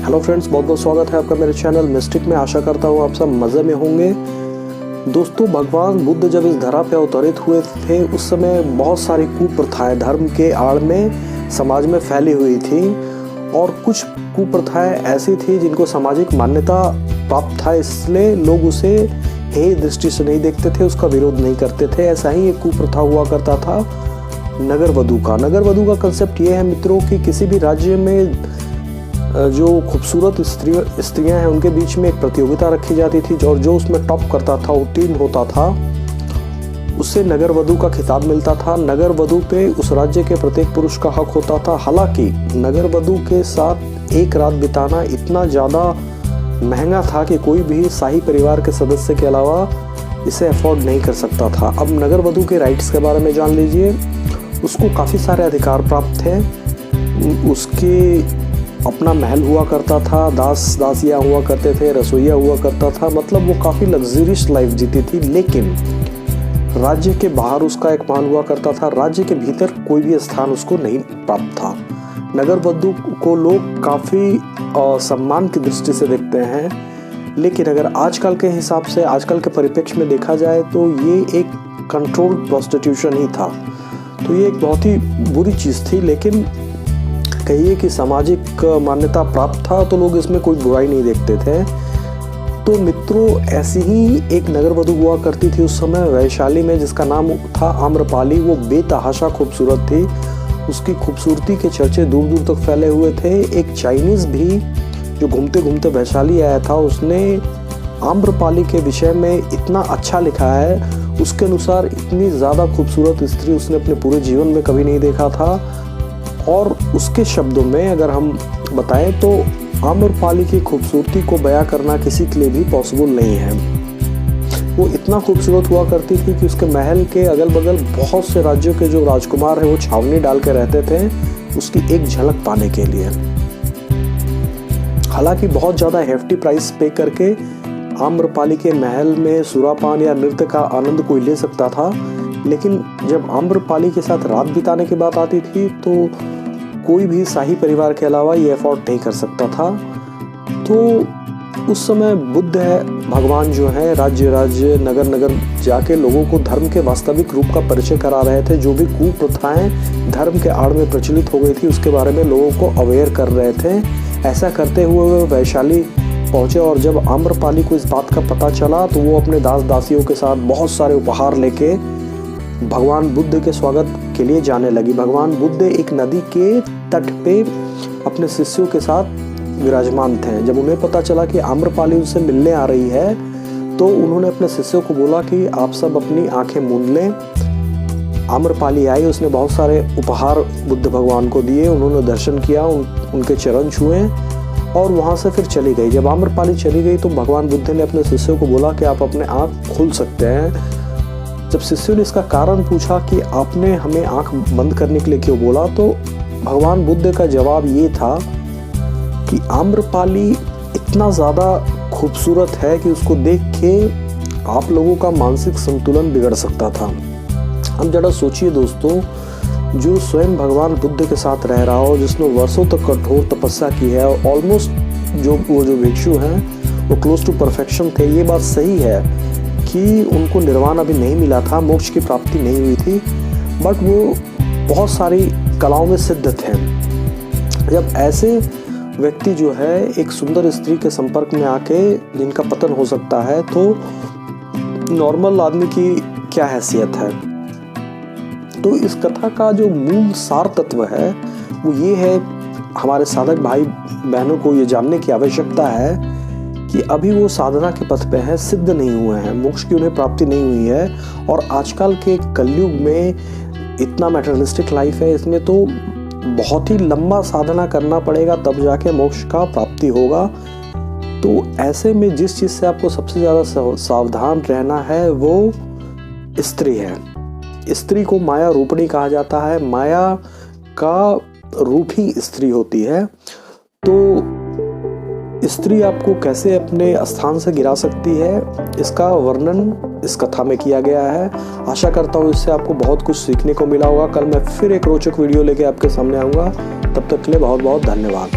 Hello friends, बहुत बहुत स्वागत है आपका मेरे चैनल मिस्टिक में। आशा करता हूँ आप सब मज़े में होंगे। दोस्तों, भगवान बुद्ध जब इस धरा पे अवतरित हुए थे उस समय बहुत सारी कुप्रथाएं धर्म के आड़ में समाज में फैली हुई थी और कुछ कुप्रथाएं ऐसी थी जिनको सामाजिक मान्यता प्राप्त था, इसलिए लोग उसे हेय दृष्टि से नहीं देखते थे, उसका विरोध नहीं करते थे। ऐसा ही एक कुप्रथा हुआ करता था नगर वधू का। नगर वधू का कंसेप्ट ये है मित्रों कि किसी भी राज्य में जो खूबसूरत स्त्रियां हैं उनके बीच में एक प्रतियोगिता रखी जाती थी और जो उसमें टॉप करता था, उत्तीर्ण होता था, उससे नगर वधू का खिताब मिलता था। नगर वधू पे उस राज्य के प्रत्येक पुरुष का हक होता था। हालांकि नगर वधू के साथ एक रात बिताना इतना ज़्यादा महंगा था कि कोई भी शाही परिवार के सदस्य के अलावा इसे अफोर्ड नहीं कर सकता था। अब नगर वधू के राइट्स के बारे में जान लीजिए। उसको काफ़ी सारे अधिकार प्राप्त थे। उसके अपना महल हुआ करता था, दास दासियाँ हुआ करते थे, रसोइया हुआ करता था, मतलब वो काफ़ी लग्जरियस लाइफ जीती थी। लेकिन राज्य के बाहर उसका एक महल हुआ करता था, राज्य के भीतर कोई भी स्थान उसको नहीं प्राप्त था। नगर वधू को लोग काफ़ी सम्मान की दृष्टि से देखते हैं, लेकिन अगर आजकल के हिसाब से, आजकल के परिप्रेक्ष्य में देखा जाए तो ये एक कंट्रोल्ड प्रोस्टिट्यूशन ही था। तो ये एक बहुत ही बुरी चीज़ थी, लेकिन कहिए कि सामाजिक मान्यता प्राप्त था तो लोग इसमें कोई बुराई नहीं देखते थे। तो मित्रों, ऐसी ही एक नगर वधू हुआ करती थी उस समय वैशाली में, जिसका नाम था आम्रपाली। वो बेतहाशा खूबसूरत थी, उसकी खूबसूरती के चर्चे दूर दूर तक फैले हुए थे। एक चाइनीज़ भी जो घूमते घूमते वैशाली आया था, उसने आम्रपाली के विषय में इतना अच्छा लिखा है। उसके अनुसार इतनी ज़्यादा खूबसूरत स्त्री उसने अपने पूरे जीवन में कभी नहीं देखा था। और उसके शब्दों में अगर हम बताएं तो आम्रपाली की खूबसूरती को बयां करना किसी के लिए भी पॉसिबल नहीं है। वो इतना खूबसूरत हुआ करती थी कि उसके महल के अगल बगल बहुत से राज्यों के जो राजकुमार हैं वो छावनी डाल के रहते थे उसकी एक झलक पाने के लिए। हालांकि बहुत ज़्यादा हेफ्टी प्राइस पे करके आम्रपाली के महल में सुरापान या नृत्य का आनंद कोई ले सकता था, लेकिन जब आम्रपाली के साथ रात बिताने की बात आती थी तो कोई भी शाही परिवार के अलावा ये अफोर्ड नहीं कर सकता था। तो उस समय बुद्ध भगवान जो है राज्य राज्य नगर नगर जाके लोगों को धर्म के वास्तविक रूप का परिचय करा रहे थे। जो भी कुप्रथाएं धर्म के आड़ में प्रचलित हो गई थी उसके बारे में लोगों को अवेयर कर रहे थे। ऐसा करते हुए वो वैशाली पहुँचे और जब आम्रपाली को इस बात का पता चला तो वो अपने दास दासियों के साथ बहुत सारे उपहार लेके भगवान बुद्ध के स्वागत के लिए जाने लगी। भगवान बुद्ध एक नदी के तट पे अपने शिष्यों के साथ विराजमान थे। जब उन्हें पता चला कि आम्रपाली उनसे मिलने आ रही है तो उन्होंने अपने शिष्यों को बोला कि आप सब अपनी आंखें मूंद लें। आम्रपाली आई, उसने बहुत सारे उपहार बुद्ध भगवान को दिए, उन्होंने दर्शन किया, उनके चरण छुए और वहाँ से फिर चली गई। जब आम्रपाली चली गई तो भगवान बुद्ध ने अपने शिष्यों को बोला कि आप अपने आँख खोल सकते हैं। जब शिष्यों ने इसका कारण पूछा कि आपने हमें आंख बंद करने के लिए क्यों बोला, तो भगवान बुद्ध का जवाब ये था कि आम्रपाली इतना ज़्यादा खूबसूरत है कि उसको देख के आप लोगों का मानसिक संतुलन बिगड़ सकता था। हम जरा सोचिए दोस्तों, जो स्वयं भगवान बुद्ध के साथ रह रहा हो, जिसने वर्षों तक कठोर तपस्या की है, ऑलमोस्ट वो जो भिक्षु हैं वो क्लोज टू परफेक्शन थे। ये बात सही है कि उनको निर्वाण अभी नहीं मिला था, मोक्ष की प्राप्ति नहीं हुई थी, बट वो बहुत सारी कलाओं में सिद्ध थे। जब ऐसे व्यक्ति जो है एक सुंदर स्त्री के संपर्क में आके जिनका पतन हो सकता है, तो नॉर्मल आदमी की क्या हैसियत है। तो इस कथा का जो मूल सार तत्व है वो ये है, हमारे साधक भाई बहनों को ये जानने की आवश्यकता है कि अभी वो साधना के पथ पे हैं, सिद्ध नहीं हुए हैं, मोक्ष की उन्हें प्राप्ति नहीं हुई है। और आजकल के कलयुग में इतना मैटेरियलिस्टिक लाइफ है, इसमें तो बहुत ही लंबा साधना करना पड़ेगा तब जाके मोक्ष का प्राप्ति होगा। तो ऐसे में जिस चीज़ से आपको सबसे ज़्यादा सावधान रहना है वो स्त्री है। स्त्री को माया रूपणी कहा जाता है, माया का रूप ही स्त्री होती है। तो स्त्री आपको कैसे अपने स्थान से गिरा सकती है, इसका वर्णन इस कथा में किया गया है। आशा करता हूँ इससे आपको बहुत कुछ सीखने को मिला होगा। कल मैं फिर एक रोचक वीडियो लेके आपके सामने आऊँगा। तब तक के लिए बहुत बहुत धन्यवाद।